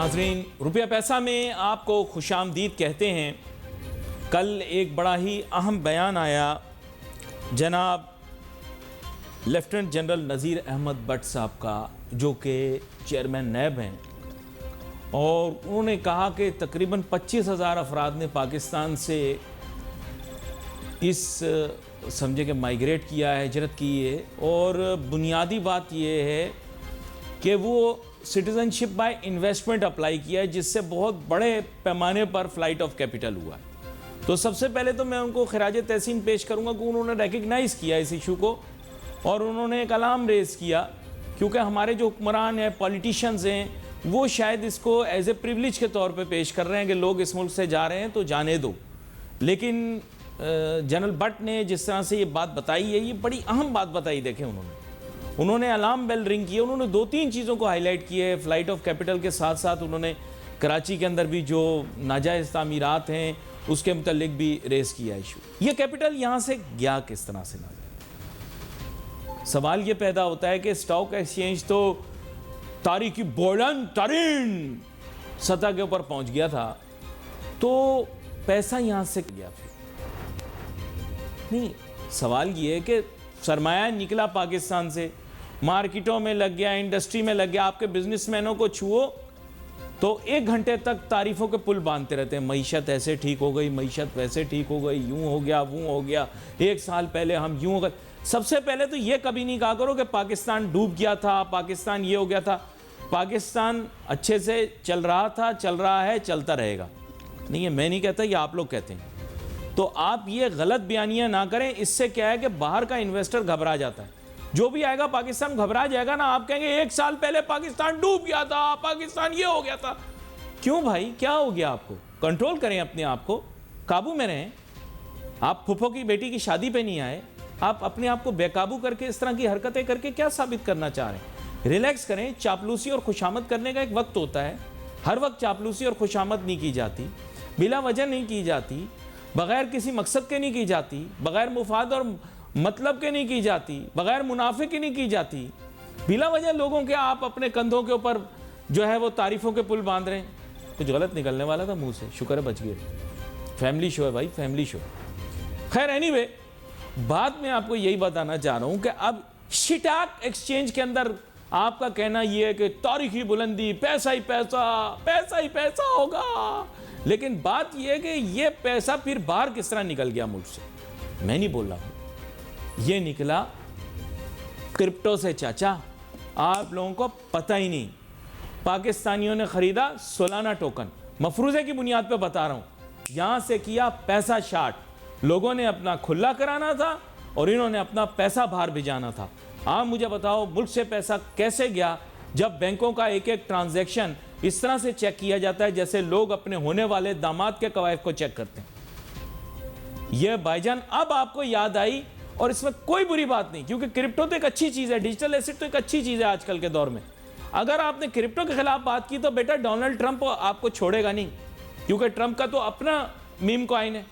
नाजरीन, रुपया पैसा में आपको खुशामदीद कहते हैं। कल एक बड़ा ही अहम बयान आया जनाब लेफ्टिनेंट जनरल नज़ीर अहमद भट्ट साहब का, जो कि चेयरमैन नैब हैं, और उन्होंने कहा कि तकरीबन 25,000 अफराद ने पाकिस्तान से इस समझे कि माइग्रेट किया है, हिजरत की है। और बुनियादी बात यह है कि वो सिटीज़नशिप बाय इन्वेस्टमेंट अप्लाई किया है, जिससे बहुत बड़े पैमाने पर फ़्लाइट ऑफ कैपिटल हुआ है। तो सबसे पहले तो मैं उनको खिराज तहसीन पेश करूंगा कि उन्होंने रिकग्नाइज़ किया इस इशू को और उन्होंने एक अलार्म रेज़ किया, क्योंकि हमारे जो हुक्मरान हैं, पॉलिटिशियंस हैं, वो शायद इसको एज ए प्रिविलेज के तौर पे पेश कर रहे हैं कि लोग इस मुल्क से जा रहे हैं तो जाने दो। लेकिन जनरल भट्ट ने जिस तरह से ये बात बताई है, ये बड़ी अहम बात बताई। देखें, उन्होंने अलार्म बेल रिंग की है। उन्होंने 2-3 चीज़ों को हाईलाइट किया है। फ़्लाइट ऑफ कैपिटल के साथ साथ उन्होंने कराची के अंदर भी जो नाजायज़ तामीरात हैं उसके मुतल्लिक भी रेज़ किया इशू। ये कैपिटल यहाँ से गया किस तरह से ना? सवाल ये पैदा होता है कि स्टॉक एक्सचेंज तो तारीख की बुलंद तरीन सतह के ऊपर पहुँच गया था, तो पैसा यहाँ से गया फिर नहीं। सवाल ये है कि सरमाया निकला पाकिस्तान से, मार्केटों में लग गया, इंडस्ट्री में लग गया। आपके बिजनेसमैनों को छुओ तो 1 घंटे तक तारीफ़ों के पुल बांधते रहते हैं। मईशत ऐसे ठीक हो गई, मईशत वैसे ठीक हो गई, यूं हो गया, वो हो गया, 1 साल पहले हम यूं हो गए। सबसे पहले तो ये कभी नहीं कहा करो कि पाकिस्तान डूब गया था, पाकिस्तान ये हो गया था। पाकिस्तान अच्छे से चल रहा था, चल रहा है, चलता रहेगा। नहीं, ये मैं नहीं कहता, ये आप लोग कहते हैं। तो आप ये गलत बयानियाँ ना करें। इससे क्या है कि बाहर का इन्वेस्टर घबरा जाता है। जो भी आएगा पाकिस्तान घबरा जाएगा ना। आप कहेंगे 1 साल पहले पाकिस्तान डूब गया था, पाकिस्तान ये हो गया था। क्यों भाई, क्या हो गया आपको? कंट्रोल करें अपने आप को, काबू में रहें। आप फुफो की बेटी की शादी पे नहीं आए। आप अपने आप को बेकाबू करके इस तरह की हरकतें करके क्या साबित करना चाह रहे हैं? रिलैक्स करें। चापलूसी और खुशामद करने का एक वक्त होता है। हर वक्त चापलूसी और खुशामद नहीं की जाती, बिला वजह नहीं की जाती, बग़ैर किसी मकसद के नहीं की जाती, बग़ैर मुफाद और मतलब के नहीं की जाती, बग़ैर मुनाफे की नहीं की जाती। बिला वजह लोगों के आप अपने कंधों के ऊपर जो है वो तारीफ़ों के पुल बांध रहे हैं। कुछ गलत निकलने वाला था मुंह से, शुक्र है बच गए। फैमिली शो है भाई, फैमिली शो। खैर एनीवे, बात में आपको यही बताना चाह रहा हूँ कि अब स्टॉक एक्सचेंज के अंदर आपका कहना यह है कि तारीखी बुलंदी, पैसा ही पैसा, पैसा ही पैसा होगा। लेकिन बात यह है कि ये पैसा फिर बाहर किस तरह निकल गया मुल्क से। मैं नहीं बोल रहा हूँ, ये निकला क्रिप्टो से। चाचा, आप लोगों को पता ही नहीं। पाकिस्तानियों ने खरीदा सोलाना टोकन, मफरूज़े की बुनियाद पे बता रहा हूँ। यहाँ से किया पैसा शार्ट। लोगों ने अपना खुला कराना था और इन्होंने अपना पैसा बाहर भिजाना था। आप मुझे बताओ, मुल्क से पैसा कैसे गया जब बैंकों का एक एक ट्रांजैक्शन इस तरह से चेक किया जाता है जैसे लोग अपने होने वाले दामाद के कवायद को चेक करते हैं। यह भाईजान अब आपको याद आई, और इसमें कोई बुरी बात नहीं, क्योंकि क्रिप्टो तो एक अच्छी चीज़ है, डिजिटल एसेट तो एक अच्छी चीज़ है आजकल के दौर में। अगर आपने क्रिप्टो के खिलाफ बात की तो बेटा डोनाल्ड ट्रंप आपको छोड़ेगा नहीं, क्योंकि ट्रंप का तो अपना मीम कॉइन है।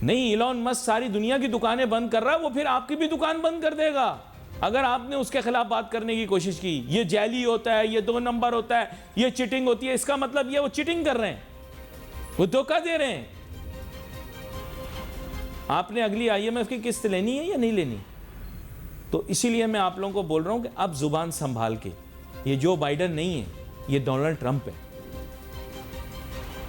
नहीं, इलॉन मस्क सारी दुनिया की दुकानें बंद कर रहा है, वो फिर आपकी भी दुकान बंद कर देगा अगर आपने उसके खिलाफ बात करने की कोशिश की। ये जैली होता है, ये 2 नंबर होता है, ये चीटिंग होती है। इसका मतलब ये वो चीटिंग कर रहे हैं, वो धोखा दे रहे हैं। आपने अगली IMF की किस्त लेनी है या नहीं लेनी? तो इसीलिए मैं आप लोगों को बोल रहा हूं कि अब जुबान संभाल के, ये जो बाइडन नहीं है, ये डोनाल्ड ट्रंप है।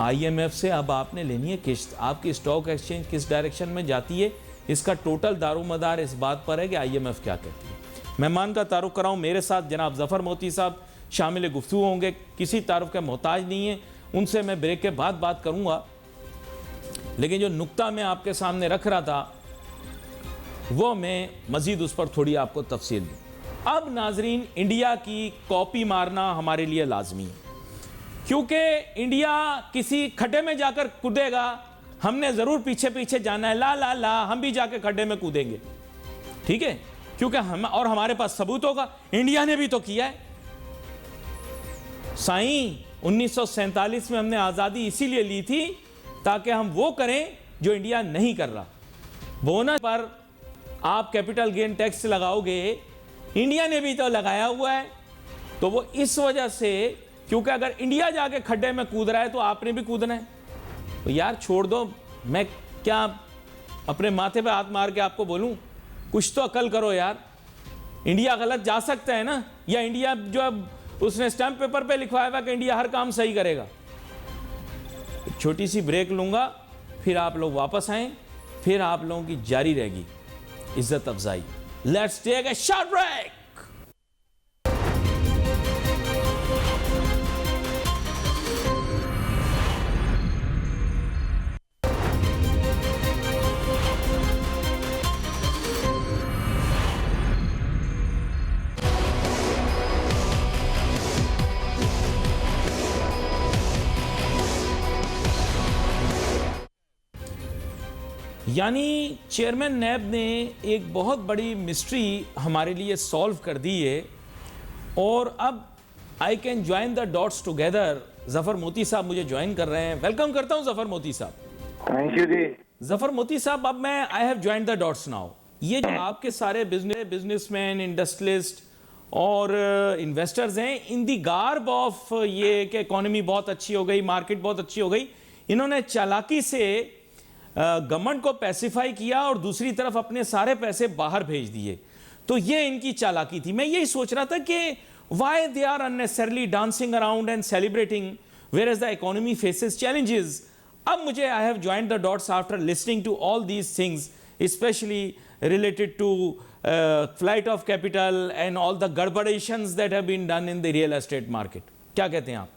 IMF से अब आपने लेनी है किस्त। आपकी स्टॉक एक्सचेंज किस डायरेक्शन में जाती है, इसका टोटल दारोमदार इस बात पर है कि IMF क्या कहती है। मेहमान का तारुफ कराऊं, मेरे साथ जनाब ज़फ़र मोती साहब शामिल गुफ्तगू होंगे। किसी तारुफ का मोहताज नहीं है, उनसे मैं ब्रेक के बाद बात करूंगा। लेकिन जो नुक्ता मैं आपके सामने रख रहा था, वो मैं मज़ीद उस पर थोड़ी आपको तफसील दूँ। अब नाजरीन, इंडिया की कॉपी मारना हमारे लिए लाजमी है, क्योंकि इंडिया किसी खड्डे में जाकर कूदेगा, हमने ज़रूर पीछे पीछे जाना है। ला ला ला, हम भी जाके खड्डे में कूदेंगे, ठीक है? क्योंकि हम और हमारे पास सबूत होगा। इंडिया ने भी तो किया है साईं। 1947 में हमने आज़ादी इसीलिए ली थी ताकि हम वो करें जो इंडिया नहीं कर रहा। बोनस पर आप कैपिटल गेन टैक्स लगाओगे, इंडिया ने भी तो लगाया हुआ है। तो वो इस वजह से, क्योंकि अगर इंडिया जाके खड्डे में कूद रहा है तो आपने भी कूदना है। तो यार छोड़ दो, मैं क्या अपने माथे पे हाथ मार के आपको बोलूं, कुछ तो अकल करो यार। इंडिया गलत जा सकता है ना, या इंडिया जो अब उसने स्टैंप पेपर पे लिखवाया हुआ कि इंडिया हर काम सही करेगा। छोटी सी ब्रेक लूंगा, फिर आप लोग वापस आए, फिर आप लोगों की जारी रहेगी इज्जत अफजाई। Let's take a short break. यानी चेयरमैन नैब ने एक बहुत बड़ी मिस्ट्री हमारे लिए सॉल्व कर दी है, और अब I can join the dots together. Zafar मोती साहब मुझे ज्वाइन कर रहे हैं। वेलकम करता हूं जफर मोती साहब। थैंक यू जी। जफर मोती साहब, अब मैं I have join the dots now. ये जो आपके सारे बिजनेसमैन, इंडस्ट्रियलिस्ट और इन्वेस्टर्स हैं, इन दी गार्ब ऑफ ये कि इकोनॉमी बहुत अच्छी हो गई, मार्केट बहुत अच्छी हो गई, इन्होंने चालाकी से गवर्नमेंट को पैसिफाई किया और दूसरी तरफ अपने सारे पैसे बाहर भेज दिए। तो ये इनकी चालाकी थी। मैं यही सोच रहा था कि why they are unnecessarily dancing around and celebrating whereas the economy faces challenges. अब मुझे I have joined the dots after listening to all these things, specially related to flight of capital and all the गड़बड़ेशंस that have been done in the real estate market. क्या कहते हैं आप?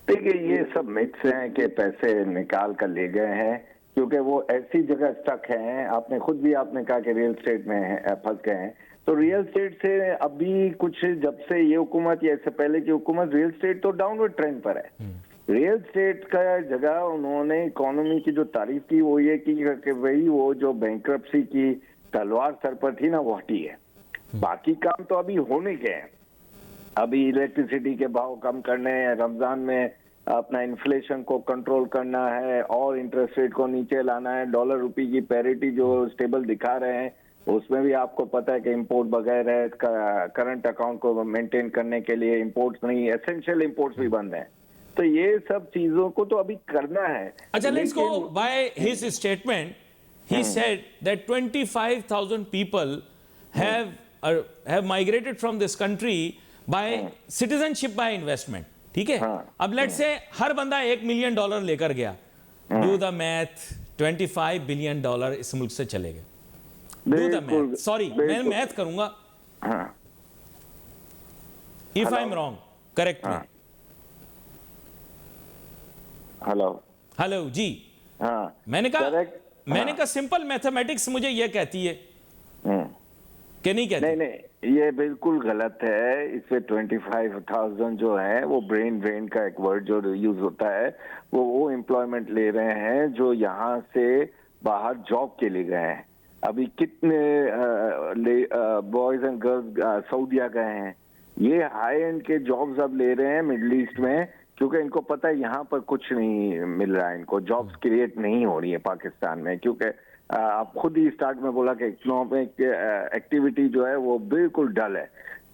देखिए, ये सब मिथ्स हैं कि पैसे निकाल कर ले गए हैं, क्योंकि वो ऐसी जगह स्टक हैं। आपने खुद भी आपने कहा कि रियल स्टेट में फंस गए हैं। तो रियल स्टेट से अभी कुछ, जब से ये हुकूमत या इससे पहले की हुकूमत, रियल स्टेट तो डाउनवर्ड ट्रेंड पर है। रियल स्टेट का जगह उन्होंने इकोनॉमी की जो तारीफ की वो ये की कि भाई वो जो बैंक्रप्सी की तलवार सर पर थी ना, वो हटी है। बाकी काम तो अभी होने के हैं। अभी इलेक्ट्रिसिटी के भाव कम करने हैं, रमजान में अपना इन्फ्लेशन को कंट्रोल करना है और इंटरेस्ट रेट को नीचे लाना है। डॉलर रुपी की पैरिटी जो स्टेबल दिखा रहे हैं, उसमें भी आपको पता है कि इंपोर्ट वगैरह करंट अकाउंट को मेंटेन करने के लिए इंपोर्ट्स नहीं, एसेंशियल इंपोर्ट्स भी बंद हैं। तो ये सब चीजों को तो अभी करना है। अच्छा, let's go by his statement. He said that 25,000 people have migrated from this country bye citizenship by investment. ठीक है। अब लेट्स से हर बंदा $1 मिलियन लेकर गया। डू द मैथ, $25 बिलियन इस मुल्क से चले गए। डू द मैथ, सॉरी मैं मैथ करूंगा। If I am wrong correct me. Hello जी। मैंने कहा सिंपल मैथमेटिक्स मुझे ये कहती है कि नहीं कहती? नहीं, ये बिल्कुल गलत है। इससे 25,000 जो है वो ब्रेन का एक वर्ड जो यूज होता है, वो एम्प्लॉयमेंट ले रहे हैं जो यहाँ से बाहर जॉब के लिए गए हैं। अभी कितने बॉयज एंड गर्ल्स सऊदीया गए हैं। ये हाई एंड के जॉब्स अब ले रहे हैं मिडिल ईस्ट में, क्योंकि इनको पता है यहाँ पर कुछ नहीं मिल रहा है, इनको जॉब्स क्रिएट नहीं हो रही है पाकिस्तान में। क्योंकि आप खुद ही स्टार्ट में बोला कि इकोनॉमिक एक्टिविटी जो है वो बिल्कुल डल है,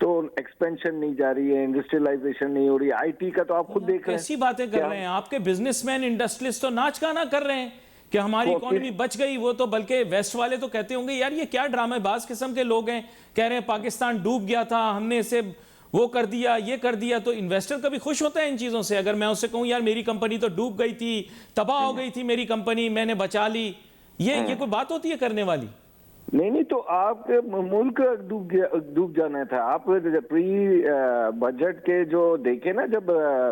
तो एक्सपेंशन नहीं जा रही है, इंडस्ट्रियलाइजेशन नहीं हो रही है। आईटी का तो आप खुद देख रहे हैं। कैसी बातें कर रहे हैं आपके बिजनेसमैन, इंडस्ट्रियलिस्ट तो नाच गाना कर रहे हैं कि हमारी इकोनॉमी बच गई। वो तो बल्कि वेस्ट वाले तो कहते होंगे यार ये क्या ड्रामेबाज किस्म के लोग हैं, कह रहे हैं पाकिस्तान डूब गया था, हमने इसे वो कर दिया, ये कर दिया। तो इन्वेस्टर कभी खुश होता है इन चीजों से? अगर मैं उससे कहूं यार मेरी कंपनी तो डूब गई थी, तबाह हो गई थी मेरी कंपनी, मैंने बचा ली, ये कोई बात होती है करने वाली? नहीं, तो आपके मुल्क डूब जाना था। आप प्री बजट के जो देखे ना, जब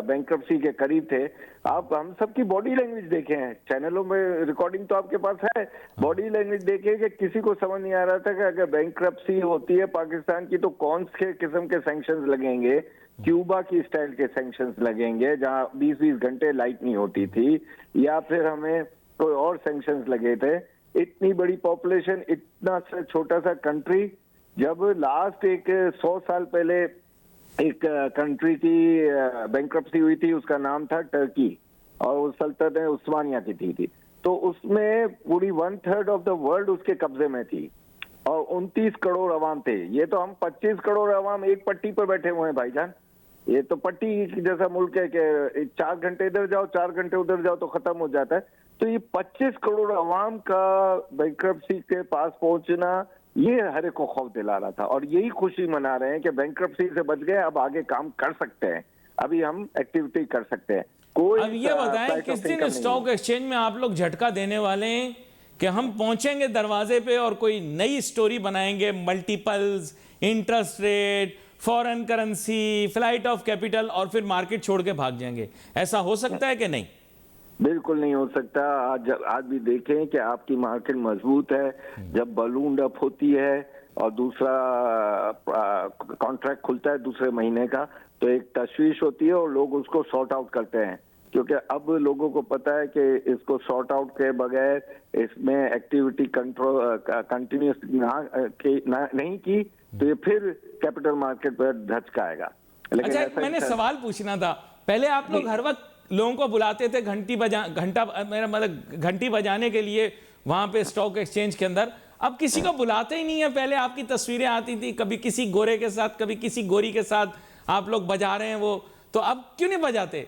बैंक्रप्सी के करीब थे, आप हम सबकी बॉडी लैंग्वेज देखे हैं, चैनलों में रिकॉर्डिंग तो आपके पास है। बॉडी लैंग्वेज देखे कि किसी को समझ नहीं आ रहा था कि अगर बैंक्रप्सी होती है पाकिस्तान की तो कौन से किस्म के सैंक्शंस लगेंगे। क्यूबा की स्टाइल के सैंक्शंस लगेंगे जहां 20-20 घंटे लाइट नहीं होती थी, या फिर हमें कोई और सैंक्शंस लगे थे। इतनी बड़ी पॉपुलेशन, इतना सा छोटा सा कंट्री, जब लास्ट एक 100 साल पहले एक कंट्री की बैंक्रप्सी हुई थी, उसका नाम था टर्की, और उस सल्तनत उस्मानिया की थी। तो उसमें पूरी 1/3 ऑफ द वर्ल्ड उसके कब्जे में थी और 29 करोड़ अवाम थे। ये तो हम 25 करोड़ अवाम एक पट्टी पर बैठे हुए हैं भाईजान। ये तो पट्टी जैसा मुल्क है कि 4 घंटे इधर जाओ 4 घंटे उधर जाओ तो खत्म हो जाता है। तो ये 25 करोड़ अवाम का बैंक्रप्सी के पास पहुंचना ये हर एक को खौफ दिला रहा था, और यही खुशी मना रहे हैं कि बैंक्रप्सी से बच गए, अब आगे काम कर सकते हैं, अभी हम एक्टिविटी कर सकते हैं। कोई अब ये बताएं किस दिन स्टॉक एक्सचेंज में आप लोग झटका देने वाले हैं कि हम पहुंचेंगे दरवाजे पे और कोई नई स्टोरी बनाएंगे, multiples, interest rate, foreign currency, flight of capital, और फिर मार्केट छोड़ के भाग जाएंगे? ऐसा हो सकता है कि नहीं? बिल्कुल नहीं हो सकता। आज भी देखें कि आपकी मार्केट मजबूत है, जब बलून अप होती है और दूसरा कॉन्ट्रैक्ट खुलता है दूसरे महीने का, तो एक तशवीश होती है और लोग उसको सॉर्ट आउट करते हैं, क्योंकि अब लोगों को पता है कि इसको सॉर्ट आउट के बगैर इसमें एक्टिविटी कंट्रोल कंटिन्यूस नहीं की तो ये फिर कैपिटल मार्केट पर धचकाएगा। लेकिन अच्छा, मैंने सवाल पूछना था, पहले आप लोग हर वक्त लोगों को बुलाते थे घंटी बजाने के लिए वहां पे स्टॉक एक्सचेंज के अंदर, अब किसी को बुलाते ही नहीं है। पहले आपकी तस्वीरें आती थी, कभी किसी गोरे के साथ, कभी किसी गोरी के साथ आप लोग बजा रहे हैं वो, तो अब क्यों नहीं बजाते?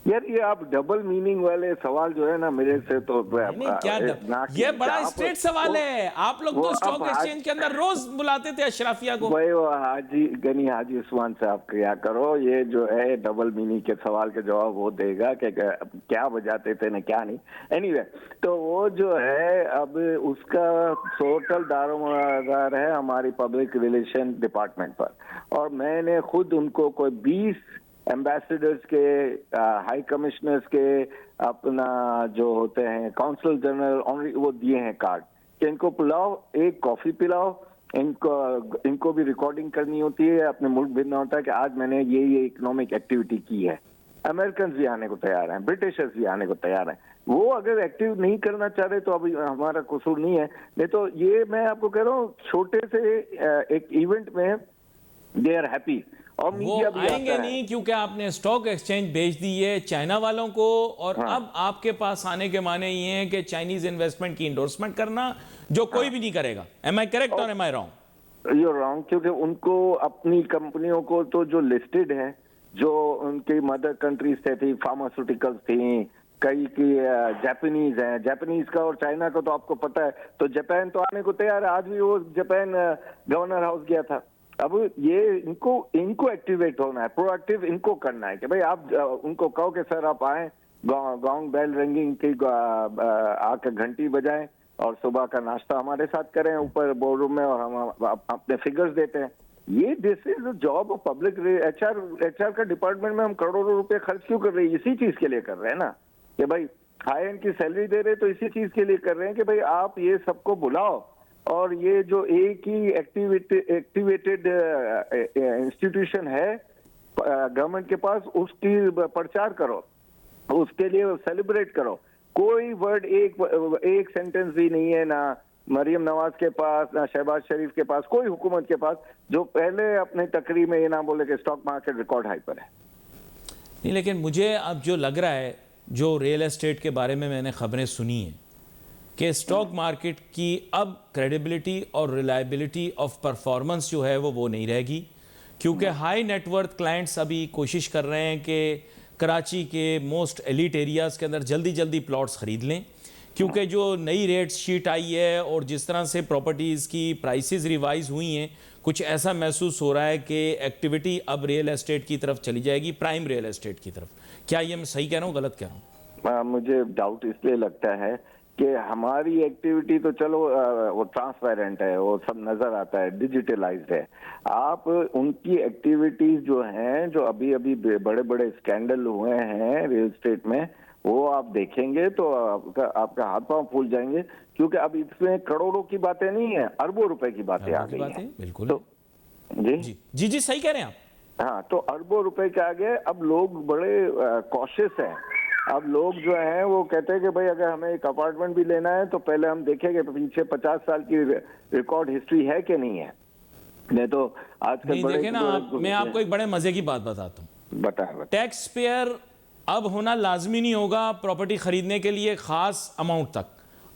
यार ये आप डबल मीनिंग वाले सवाल जो है ना मेरे से तो नहीं, क्या ये बड़ा स्ट्रेट सवाल है। आप लोग तो स्टॉक एक्सचेंज के अंदर रोज बुलाते थे अशराफिया को। वही हाजी गनी हाजी उस्मान से आप क्या करो, ये जो है डबल मीनिंग के सवाल के जवाब वो देगा कि क्या बजाते थे ना क्या नहीं। एनीवे, तो वो जो है अब उसका टोटल दारोमदार है हमारी पब्लिक रिलेशन डिपार्टमेंट पर, और मैंने खुद उनको कोई 20 एम्बेसडर्स के, हाई कमिश्नर्स के, अपना जो होते हैं काउंसिल जनरल, वो दिए हैं कार्ड कि इनको पिलाओ, एक कॉफी पिलाओ, इनको भी रिकॉर्डिंग करनी होती है, अपने मुल्क भेजना होता है कि आज मैंने ये इकोनॉमिक एक्टिविटी की है। अमेरिकन भी आने को तैयार हैं, ब्रिटिशर्स भी आने को तैयार हैं। वो अगर एक्टिव नहीं करना चाह रहे तो अभी हमारा कसूर नहीं है। नहीं तो ये मैं आपको कह रहा हूँ, छोटे से एक इवेंट में दे आर हैप्पी, और वो आएंगे नहीं क्योंकि आपने स्टॉक एक्सचेंज बेच दी है चाइना वालों को, और अब आपके पास आने के माने ये हैं कि चाइनीज इन्वेस्टमेंट की इंडोर्समेंट करना जो कोई भी नहीं करेगा। एम आई करेक्ट और am I wrong? You wrong, क्योंकि उनको अपनी कंपनियों को तो जो लिस्टेड है, जो उनकी मदर कंट्रीज से थी, फार्मास्यूटिकल्स थी, कई की जापानीज है, जापानीज का और चाइना का तो आपको पता है। तो जापान तो आने को तैयार है, आज भी वो जापान गवर्नर हाउस गया था। अब ये इनको एक्टिवेट होना है, प्रोएक्टिव इनको करना है कि भाई आप उनको कहो कि सर आप आए, गॉन्ग बेल रिंगिंग की आकर घंटी बजाएं और सुबह का नाश्ता हमारे साथ करें ऊपर बोर्ड रूम में, और हम अपने फिगर्स देते हैं। ये this is the job of public. HR का डिपार्टमेंट में हम करोड़ों रुपए खर्च क्यों कर रहे हैं? इसी चीज के लिए कर रहे हैं ना कि भाई हाई एंड की सैलरी दे रहे, तो इसी चीज के लिए कर रहे हैं कि भाई आप ये सबको बुलाओ, और ये जो एक ही एक्टिवेटेड इंस्टीट्यूशन है गवर्नमेंट के पास, उसकी प्रचार करो, उसके लिए सेलिब्रेट करो। कोई वर्ड, एक सेंटेंस भी नहीं है ना मरियम नवाज के पास, ना शहबाज शरीफ के पास, कोई हुकूमत के पास जो पहले अपने तकरीर में ये ना बोले कि स्टॉक मार्केट रिकॉर्ड हाई पर है। नहीं, लेकिन मुझे अब जो लग रहा है, जो रियल एस्टेट के बारे में मैंने खबरें सुनी हैं कि स्टॉक मार्केट की अब क्रेडिबिलिटी और रिलायबिलिटी ऑफ परफॉर्मेंस जो है वो नहीं रहेगी, क्योंकि हाई नेटवर्थ क्लाइंट्स अभी कोशिश कर रहे हैं कि कराची के मोस्ट एलिट एरियाज़ के अंदर जल्दी जल्दी प्लॉट्स ख़रीद लें, क्योंकि जो नई रेट शीट आई है और जिस तरह से प्रॉपर्टीज़ की प्राइसेस रिवाइज हुई हैं, कुछ ऐसा महसूस हो रहा है कि एक्टिविटी अब रियल एस्टेट की तरफ चली जाएगी, प्राइम रियल एस्टेट की तरफ। क्या ये मैं सही कह रहा हूँ, गलत कह रहा हूँ? मुझे डाउट इसलिए लगता है कि हमारी एक्टिविटी तो चलो वो ट्रांसपेरेंट है, वो सब नजर आता है, डिजिटलाइज्ड है। आप उनकी एक्टिविटीज जो हैं, जो अभी अभी बड़े बड़े स्कैंडल हुए हैं रियल एस्टेट में, वो आप देखेंगे तो आपका हाथ पांव फूल जाएंगे, क्योंकि अब इसमें करोड़ों की बातें नहीं है, अरबों रुपए की बातें आ गई हैं। बिल्कुल। तो जी सही कह रहे हैं आप। हाँ, तो अरबों रुपए के आगे अब लोग बड़े कॉशियस हैं। अब लोग जो हैं वो कहते हैं कि भाई अगर हमें एक अपार्टमेंट भी लेना है तो पहले हम देखेंगे पीछे 50 साल की रिकॉर्ड हिस्ट्री है कि नहीं है। नहीं तो आजकल देखे ना मैं आपको एक बड़े मजे की बात बताता हूँ। बताएं। टैक्स पेयर अब होना लाजमी नहीं होगा प्रॉपर्टी खरीदने के लिए खास अमाउंट तक।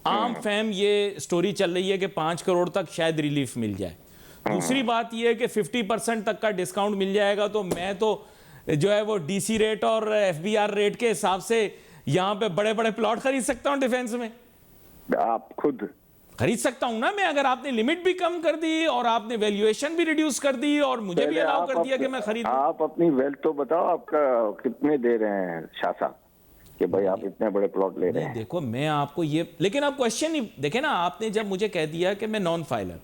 आम फैम ये स्टोरी चल रही है कि 5 करोड़ तक शायद रिलीफ मिल जाए। दूसरी बात यह है कि 50% तक का डिस्काउंट मिल जाएगा, तो मैं तो जो है वो डीसी रेट और एफबीआर रेट के हिसाब से यहां पे बड़े बड़े प्लॉट खरीद सकता हूं डिफेंस में। आप खुद खरीद सकता हूं ना मैं, अगर आपने लिमिट भी कम कर दी और आपने वैल्यूएशन भी रिड्यूस कर दी और मुझे भी अलाउ कर दिया कि मैं खरीद। आप अपनी वेल्थ तो बताओ, आपका कितने दे रहे हैं शाह साहब कि भाई आप इतने बड़े प्लॉट ले रहे हैं। देखो मैं आपको ये, लेकिन आप क्वेश्चन ही देखे ना, आपने जब मुझे कह दिया कि मैं non filer,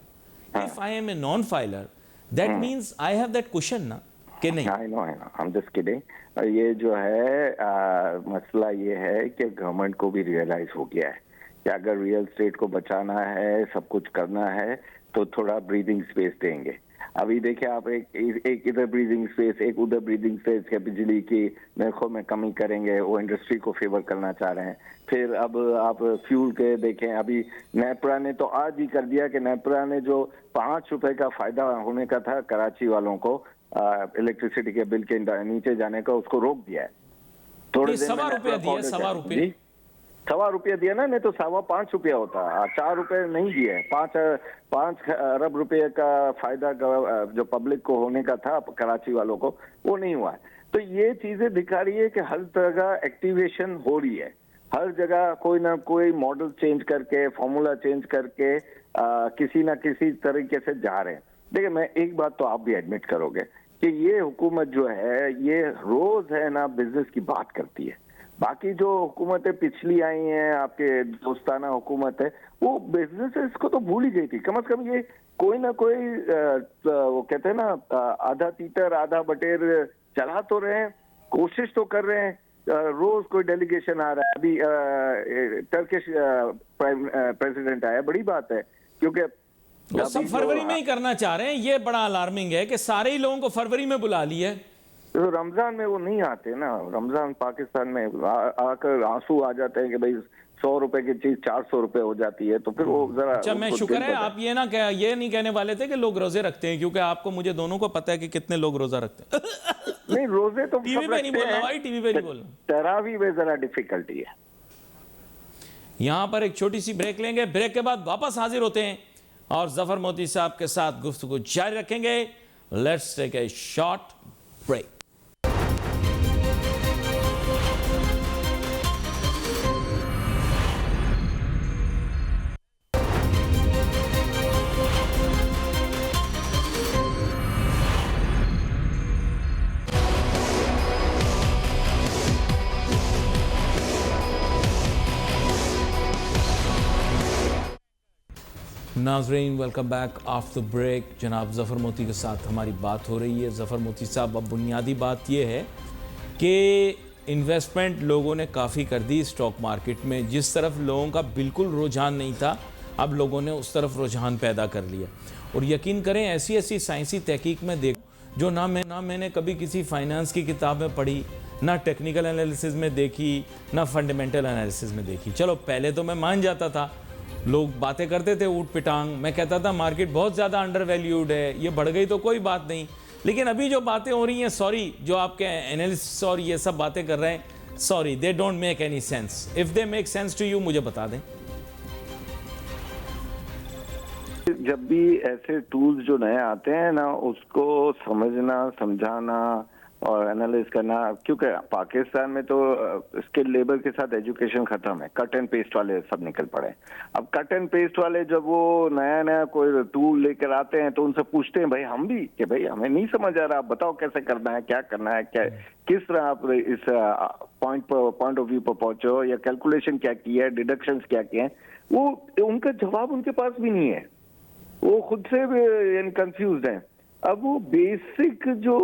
if I am a non filer that means I have that question ना, कि नहीं? I know I am just kidding. ये जो है मसला ये है कि गवर्नमेंट को भी रियलाइज हो गया है कि अगर रियल एस्टेट को बचाना है, सब कुछ करना है, तो थोड़ा ब्रीदिंग स्पेस देंगे। अभी देखिए आप एक इधर ब्रीदिंग स्पेस, एक उधर ब्रीदिंग स्पेस के बिजली की नरखों में कमी करेंगे, वो इंडस्ट्री को फेवर करना चाह रहे हैं। फिर अब आप फ्यूल के देखें, अभी नेपरा ने तो आज ही कर दिया कि नेपरा ने जो 5 रुपए का फायदा होने का था कराची वालों को इलेक्ट्रिसिटी के बिल के नीचे जाने का, उसको रोक दिया है। थोड़े दिन ₹1.25 दिया, ₹1.25 ₹1.25 दिया ना, नहीं तो ₹5.25 रुपया होता, 4 रुपए नहीं दिए। 5 अरब रुपए का फायदा जो पब्लिक को होने का था कराची वालों को, वो नहीं हुआ है। तो ये चीजें दिखा रही है कि हर जगह एक्टिवेशन हो रही है, हर जगह कोई ना कोई मॉडल चेंज करके, फॉर्मूला चेंज करके किसी ना किसी तरीके से जा रहे हैं। देखिए मैं एक बात तो आप भी एडमिट करोगे कि ये हुकूमत जो है ये रोज है ना बिजनेस की बात करती है। बाकी जो हुकूमतें पिछली आई हैं, आपके दोस्ताना हुकूमत है, वो बिजनेसेस को तो भूल ही गई थी। कम से कम ये कोई ना कोई वो कहते हैं ना आधा तीतर आधा बटेर चला तो रहे हैं, कोशिश तो कर रहे हैं। रोज कोई डेलीगेशन आ रहा है। अभी टर्किश प्रेसिडेंट आया, बड़ी बात है, क्योंकि वो सब फरवरी में ही करना चाह रहे हैं। ये बड़ा अलार्मिंग है कि सारे ही लोगों को फरवरी में बुला लिया। तो रमजान में वो नहीं आते ना, रमजान पाकिस्तान में आकर आंसू आ जाते हैं कि भाई 100 रुपए की चीज 400 रुपए हो जाती है, तो फिर वो जरा। अच्छा मैं शुक्र है आप ये नहीं कहने वाले थे कि लोग रोजे रखते हैं, क्योंकि आपको मुझे दोनों को पता है कि कितने लोग रोजा रखते हैं। नहीं रोजे तो टीवी पे नहीं बोल रहा भाई, टीवी पे नहीं बोल रहा। तरावी में जरा डिफिकल्टी है। यहां पर एक छोटी सी ब्रेक लेंगे, ब्रेक के बाद वापस हाजिर होते हैं और जफर मोती साहब के साथ गुफ्तगू जारी रखेंगे। Let's take a short break. नाज़रीन वेलकम बैक आफ्टर ब्रेक। जनाब ज़फ़र मोती के साथ हमारी बात हो रही है। ज़फ़र मोती साहब, अब बुनियादी बात यह है कि इन्वेस्टमेंट लोगों ने काफ़ी कर दी स्टॉक मार्केट में। जिस तरफ लोगों का बिल्कुल रुझान नहीं था, अब लोगों ने उस तरफ रुझान पैदा कर लिया। और यकीन करें ऐसी ऐसी साइंसी तहकीक में देख जो ना मैंने कभी किसी फाइनेंस की किताब में पढ़ी, ना टेक्निकल एनालिसिस में देखी, ना फंडामेंटल एनालिसिस में देखी। चलो पहले तो मैं मान जाता था, लोग बातें करते थे ऊट पिटांग, मैं कहता था मार्केट बहुत ज़्यादा अंडर वैल्यूड है, ये बढ़ गई तो कोई बात नहीं। लेकिन अभी जो बातें हो रही हैं, सॉरी जो आपके एनालिस्ट और ये सब बातें कर रहे हैं, sorry they don't make any sense. If they make sense to you मुझे बता दें। जब भी ऐसे टूल्स जो नए आते हैं ना, उसको समझना, समझाना और एनालाइज करना, क्योंकि पाकिस्तान में तो स्किल लेबर के साथ एजुकेशन खत्म है, कट एंड पेस्ट वाले सब निकल पड़े। अब कट एंड पेस्ट वाले जब वो नया नया कोई टूल लेकर आते हैं तो उनसे पूछते हैं भाई हम भी कि भाई हमें नहीं समझ आ रहा, आप बताओ कैसे करना है, क्या करना है, क्या किस तरह आप इस पॉइंट ऑफ व्यू पर पहुंचे हो, या कैलकुलेशन क्या की है, डिडक्शंस क्या किए हैं, वो उनका जवाब उनके पास भी नहीं है। वो खुद से भी कंफ्यूज हैं। अब वो बेसिक जो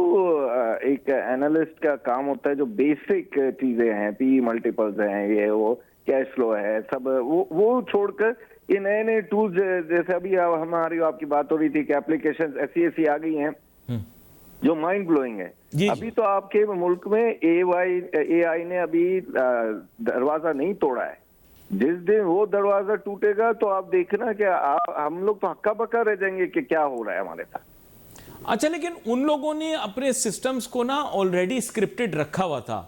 एक एनालिस्ट का काम होता है, जो बेसिक चीजें हैं, पी मल्टीपल्स हैं, ये वो कैश फ्लो है, सब वो छोड़कर ये नए नए टूल्स, जैसे अभी हमारी आपकी बात हो रही थी कि एप्लीकेशन ऐसी आ गई हैं जो माइंड ब्लोइंग है। अभी तो आपके मुल्क में AI ने अभी दरवाजा नहीं तोड़ा है। जिस दिन वो दरवाजा टूटेगा तो आप देखना कि हम लोग तो हक्का बक्का रह जाएंगे कि क्या हो रहा है हमारे साथ। अच्छा, लेकिन उन लोगों ने अपने सिस्टम्स को ना ऑलरेडी स्क्रिप्टेड रखा हुआ था।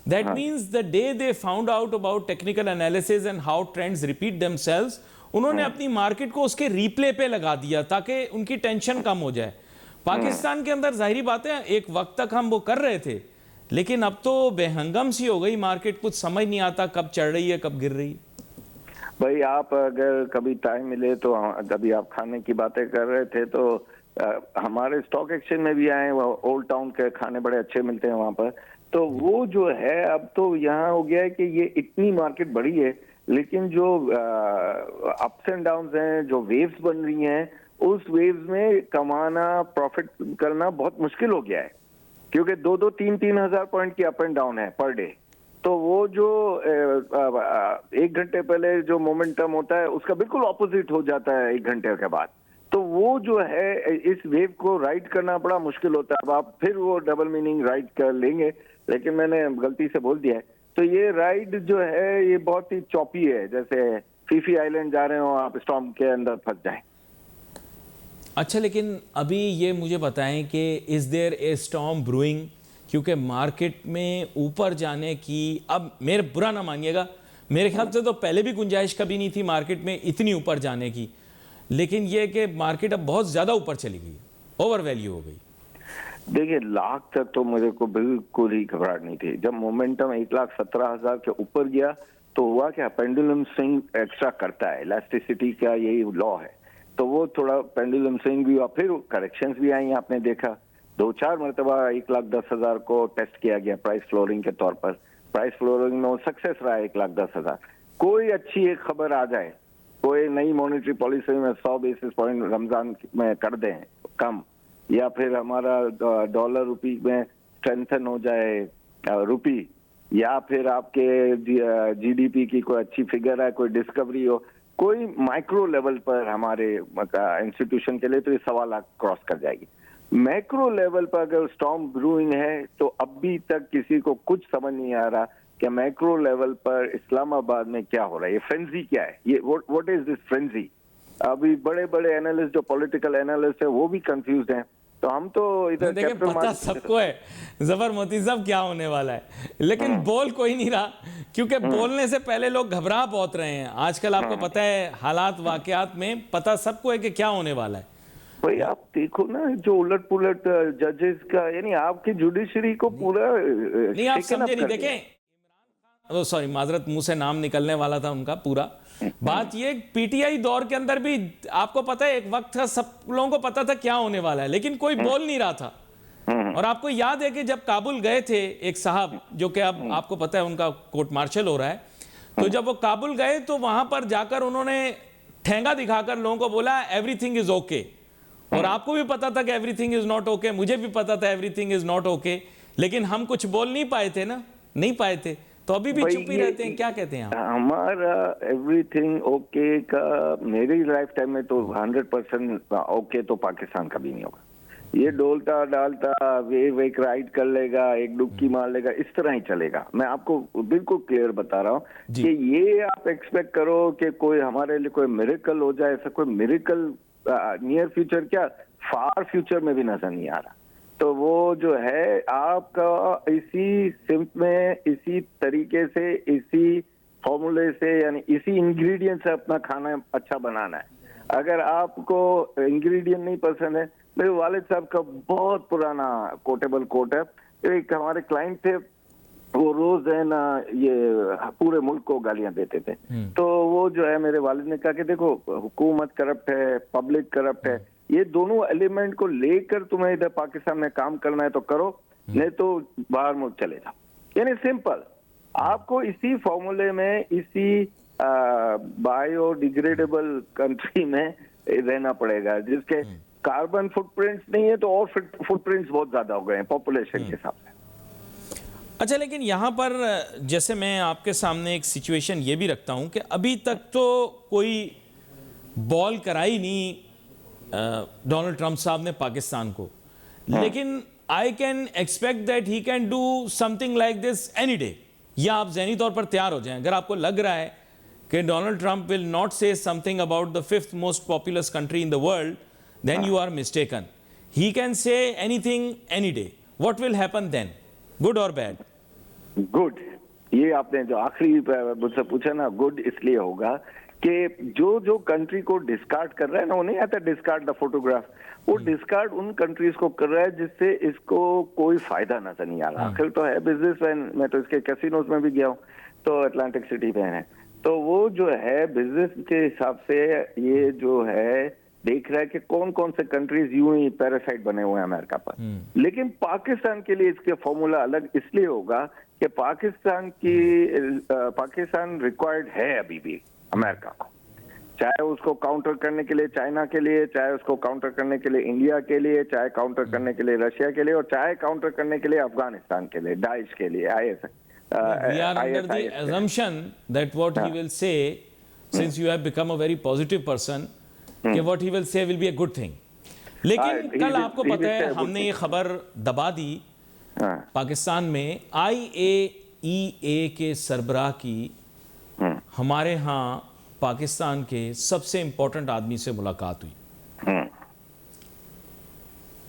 That means the day they found out about technical analysis and how trends repeat themselves, उन्होंने अपनी मार्केट को उसके रिप्ले पे लगा दिया ताकि उनकी टेंशन कम हो जाए। पाकिस्तान के अंदर जाहिर बात है एक वक्त तक हम वो कर रहे थे, लेकिन अब तो बेहंगम सी हो गई मार्केट, कुछ समझ नहीं आता कब चढ़ रही है कब गिर रही है। भाई आप अगर कभी टाइम मिले तो कभी आप खाने की बातें कर रहे थे तो हमारे स्टॉक एक्सचेंज में भी आए, वो ओल्ड टाउन के खाने बड़े अच्छे मिलते हैं वहां पर। तो वो जो है अब तो यहाँ हो गया है कि ये इतनी मार्केट बड़ी है, लेकिन जो अप्स एंड डाउन्स हैं, जो वेव्स बन रही हैं, उस वेव्स में कमाना, प्रॉफिट करना बहुत मुश्किल हो गया है, क्योंकि 2-2, 3-3 हजार पॉइंट की अप एंड डाउन है पर डे। तो वो जो 1 घंटे पहले जो मोमेंटम होता है उसका बिल्कुल ऑपोजिट हो जाता है 1 घंटे के बाद। तो वो जो है इस वेव को राइड करना बड़ा मुश्किल होता है। अब आप फिर वो डबल मीनिंग राइड कर लेंगे, लेकिन मैंने गलती से बोल दिया है। तो ये राइड जो है ये बहुत ही चौपी है, जैसे फीफी आइलैंड जा रहे हो आप, स्टॉर्म के अंदर फंस जाए। अच्छा, लेकिन अभी ये मुझे बताएं कि is there a storm brewing, क्योंकि मार्केट में ऊपर जाने की, अब मेरे बुरा ना मानिएगा, मेरे ख्याल से तो पहले भी गुंजाइश कभी नहीं थी मार्केट में इतनी ऊपर जाने की, लेकिन ये कि मार्केट अब बहुत ज्यादा ऊपर चली गई, ओवर वैल्यू हो गई। देखिए, लाख तक तो मुझे को बिल्कुल ही घबराहट नहीं थी। जब मोमेंटम 1,17,000 के ऊपर गया तो हुआ क्या, पेंडुलम स्विंग एक्स्ट्रा करता है, इलास्टिसिटी का यही लॉ है। तो वो थोड़ा पेंडुलम स्विंग भी हुआ, फिर करेक्शंस भी आई, आपने देखा 2-4 मरतबा 1,10,000 को टेस्ट किया गया प्राइस फ्लोरिंग के तौर पर। प्राइस फ्लोरिंग में वो सक्सेस रहा 1,10,000। कोई अच्छी एक खबर आ जाए, कोई नई मॉनेटरी पॉलिसी में 100 बेसिस पॉइंट रमजान में कर दें कम, या फिर हमारा डॉलर रुपी में स्ट्रेंथन हो जाए रुपी, या फिर आपके जीडीपी की कोई अच्छी फिगर है, कोई डिस्कवरी हो, कोई माइक्रो लेवल पर हमारे इंस्टीट्यूशन के लिए, तो ये 1.25 लाख क्रॉस कर जाएगी। मैक्रो लेवल पर अगर स्टॉर्म ब्रूइंग है तो अभी तक किसी को कुछ समझ नहीं आ रहा कि मैक्रो लेवल पर इस्लामाबाद में क्या हो रहा है, ये फ्रेंजी क्या है, ये व्हाट इज दिस फ्रेंजी। अभी बड़े बड़े एनालिस्ट, जो पॉलिटिकल एनालिस्ट है, वो भी कंफ्यूज हैं। तो हम तो इधर देखिए पता सबको है जफर मोती साहब क्या होने वाला है, लेकिन बोल कोई नहीं रहा, क्योंकि बोलने से पहले लोग घबरा बहुत रहे हैं आजकल। आपको पता है हालात वाकयात में पता सबको है कि क्या होने वाला है। भाई आप देखो ना, जो उलट पुलट जजेस का, यानी आपकी जुडिशरी को पूरा नहीं, आप समझे नहीं। देखें, सॉरी माजरत, मुंह से नाम निकलने वाला था उनका पूरा। बात ये, पीटीआई दौर के अंदर भी आपको पता है एक वक्त था सब लोगों को पता था क्या होने वाला है, लेकिन कोई बोल नहीं रहा था। और आपको याद है कि जब काबुल गए थे एक साहब, जो कि अब आपको पता है उनका कोर्ट मार्शल हो रहा है, तो जब वो काबुल गए तो वहां पर जाकर उन्होंने ठेंगा दिखाकर लोगों को बोला एवरीथिंग इज ओके। और आपको भी पता था कि एवरीथिंग इज नॉट ओके, मुझे भी पता था एवरीथिंग इज नॉट ओके, लेकिन हम कुछ बोल नहीं पाए थे ना, नहीं पाए थे, तो अभी भी चुप ही रहते हैं। क्या कहते हैं आप? हमारा एवरीथिंग ओके का मेरी लाइफ टाइम में तो 100% ओके तो पाकिस्तान कभी नहीं होगा। ये डोलता डालता वेव एक राइड कर लेगा, एक डुबकी मार लेगा, इस तरह ही चलेगा। मैं आपको बिल्कुल क्लियर बता रहा हूँ कि ये आप एक्सपेक्ट करो कि कोई हमारे लिए कोई मिरेकल हो जाए, ऐसा कोई मिरेकल नियर फ्यूचर क्या, फार फ्यूचर में भी नजर नहीं आ रहा। तो वो जो है आपका इसी सिंप में, इसी तरीके से, इसी फॉर्मूले से, यानी इसी इंग्रेडिएंट से अपना खाना अच्छा बनाना है। अगर आपको इंग्रेडिएंट नहीं पसंद है, मेरे वालिद साहब का बहुत पुराना कोटेबल कोट है, एक हमारे क्लाइंट थे, वो रोज है ना ये पूरे मुल्क को गालियां देते थे। तो वो जो है मेरे वालिद ने कहा कि देखो हुकूमत करप्ट है, पब्लिक करप्ट है, ये दोनों एलिमेंट को लेकर तुम्हें इधर पाकिस्तान में काम करना है तो करो, नहीं तो बाहर मुल्क चले जाओ। यानी सिंपल, आपको इसी फॉर्मूले में, इसी बायोडिग्रेडेबल कंट्री में रहना पड़ेगा, जिसके कार्बन फुटप्रिंट्स नहीं है तो और फुटप्रिंट्स बहुत ज्यादा हो गए हैं पॉपुलेशन के हिसाब से। अच्छा, लेकिन यहाँ पर जैसे मैं आपके सामने एक सिचुएशन ये भी रखता हूँ कि अभी तक तो कोई बॉल कराई नहीं डोनाल्ड ट्रंप साहब ने पाकिस्तान को, लेकिन I can expect that he can do something like this any day. या आप ज़हनी तौर पर तैयार हो जाएं, अगर आपको लग रहा है कि डोनाल्ड ट्रंप विल नॉट से something about the 5th most populous country in the world, then you are mistaken. He can say anything any day. What will happen then? Good or bad? Good. ये आपने जो आखिरी मुझसे पूछा ना, good इसलिए होगा कि जो जो कंट्री को डिस्कार्ड कर रहा है ना, वो नहीं आता डिस्कार्ड द फोटोग्राफ, वो डिस्कार्ड उन कंट्रीज को कर रहा है जिससे इसको कोई फायदा नजर नहीं आ रहा। आखिर तो है बिजनेसमैन, मैं तो इसके कैसीनोज में भी गया हूँ, तो अटलांटिक सिटी में है, तो वो जो है बिजनेस के हिसाब से ये जो है देख रहा है कि कौन कौन से कंट्रीज यूं ही पैरासाइट बने हुए हैं अमेरिका पर। लेकिन पाकिस्तान के लिए इसके फॉर्मूला अलग इसलिए होगा कि पाकिस्तान रिक्वायर्ड है अभी भी अमेरिका को, चाहे उसको काउंटर करने के लिए चाइना के लिए, चाहे उसको काउंटर करने के लिए इंडिया के लिए, चाहे काउंटर करने के लिए रशिया के लिए, और चाहे काउंटर करने के लिए अफगानिस्तान के लिए, दाइश के लिए, IS। We are under the assumption that what he will say, since you have become a very positive person, कि what he will say will be a good thing. लेकिन कल आपको पता है हमने ये खबर दबा दी, पाकिस्तान में IAEA के सरबराह की हमारे यहाँ पाकिस्तान के सबसे इंपॉर्टेंट आदमी से मुलाकात हुई,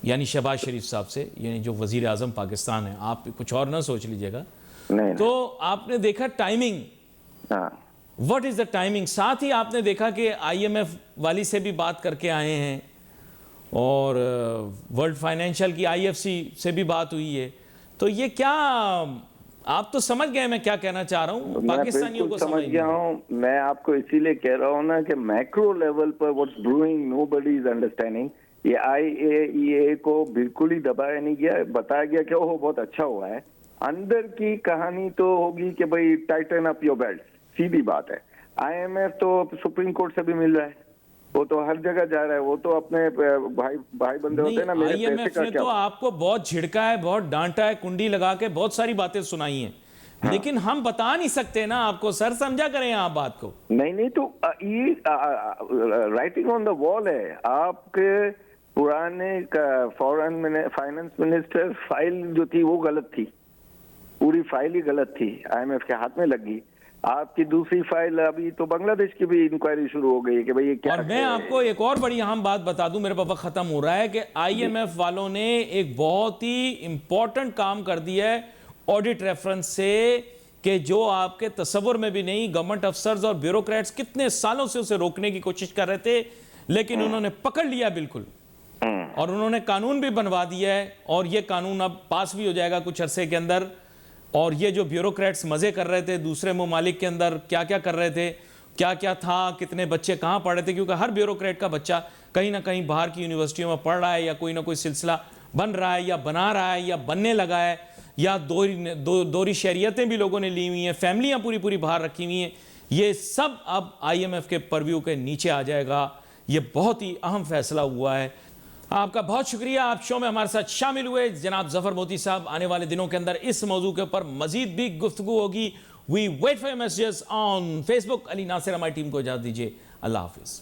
यानी शहबाज शरीफ साहब से, यानी जो वजीर आजम पाकिस्तान है। आप कुछ और ना सोच लीजिएगा। तो आपने देखा timing, what is the timing. साथ ही आपने देखा कि IMF वाली से भी बात करके आए हैं और वर्ल्ड फाइनेंशियल की IFC से भी बात हुई है। तो ये क्या, आप तो समझ गए मैं क्या कहना चाह रहा हूँ, पाकिस्तानियों को समझ गया हूँ। मैं आपको इसीलिए कह रहा हूँ ना कि मैक्रो लेवल पर what's brewing nobody is understanding. ये IAEA को बिल्कुल ही दबाया नहीं गया, बताया गया कि ओह बहुत अच्छा हुआ है। अंदर की कहानी तो होगी कि भाई टाइटन अप योर बेल्ट, सीधी बात है। IMF तो सुप्रीम कोर्ट से भी मिल रहा है, वो तो हर जगह जा रहा है, वो तो अपने भाई बंदे होते हैं ना। मेरे पैसे IMF ने तो आपको बहुत झिड़का है, बहुत डांटा है, कुंडी लगा के बहुत सारी बातें सुनाई हैं। लेकिन हम बता नहीं सकते ना आपको, सर समझा करें आप बात को। नहीं तो ये राइटिंग ऑन द वॉल है। आपके पुराने फॉरेन फाइनेंस मिनिस्टर फाइल जो थी वो गलत थी, पूरी फाइल ही गलत थी, IMF के हाथ में लगी। आपकी दूसरी फाइल, अभी तो बांग्लादेश की भी इंक्वायरी शुरू हो गई है कि भाई ये क्या। और मैं आपको एक और बड़ी अहम बात बता दूं, मेरा वक्त खत्म हो रहा है, कि IMF वालों ने एक बहुत ही इंपॉर्टेंट काम कर दिया है ऑडिट रेफरेंस से, कि जो आपके तस्वुर में भी नहीं, गवर्नमेंट अफसर्स और ब्यूरोक्रेट्स कितने सालों से उसे रोकने की कोशिश कर रहे थे, लेकिन उन्होंने पकड़ लिया बिल्कुल, और उन्होंने कानून भी बनवा दिया है, और ये कानून अब पास भी हो जाएगा कुछ अरसे के अंदर। और ये जो ब्यूरोक्रेट्स मजे कर रहे थे दूसरे ममालिक के अंदर, क्या क्या कर रहे थे, क्या क्या था, कितने बच्चे कहाँ पढ़ रहे थे, क्योंकि हर ब्यूरोक्रेट का बच्चा कहीं ना कहीं बाहर की यूनिवर्सिटियों में पढ़ रहा है, या कोई ना कोई सिलसिला बन रहा है, या बना रहा है, या बनने लगा है, या दोहरी शहरियतें भी लोगों ने ली हुई हैं, फैमिलियाँ पूरी पूरी बाहर रखी हुई हैं। ये सब अब IMF के परव्यू के नीचे आ जाएगा। ये बहुत ही अहम फैसला हुआ है। आपका बहुत शुक्रिया, आप शो में हमारे साथ शामिल हुए। जनाब जफर मोती साहब, आने वाले दिनों के अंदर इस मौजू के ऊपर मजीद भी गुफ्तगू होगी। We wait for messages on Facebook. Ali Nasir हमारी टीम को इजाजत दीजिए। अल्लाह हाफिज।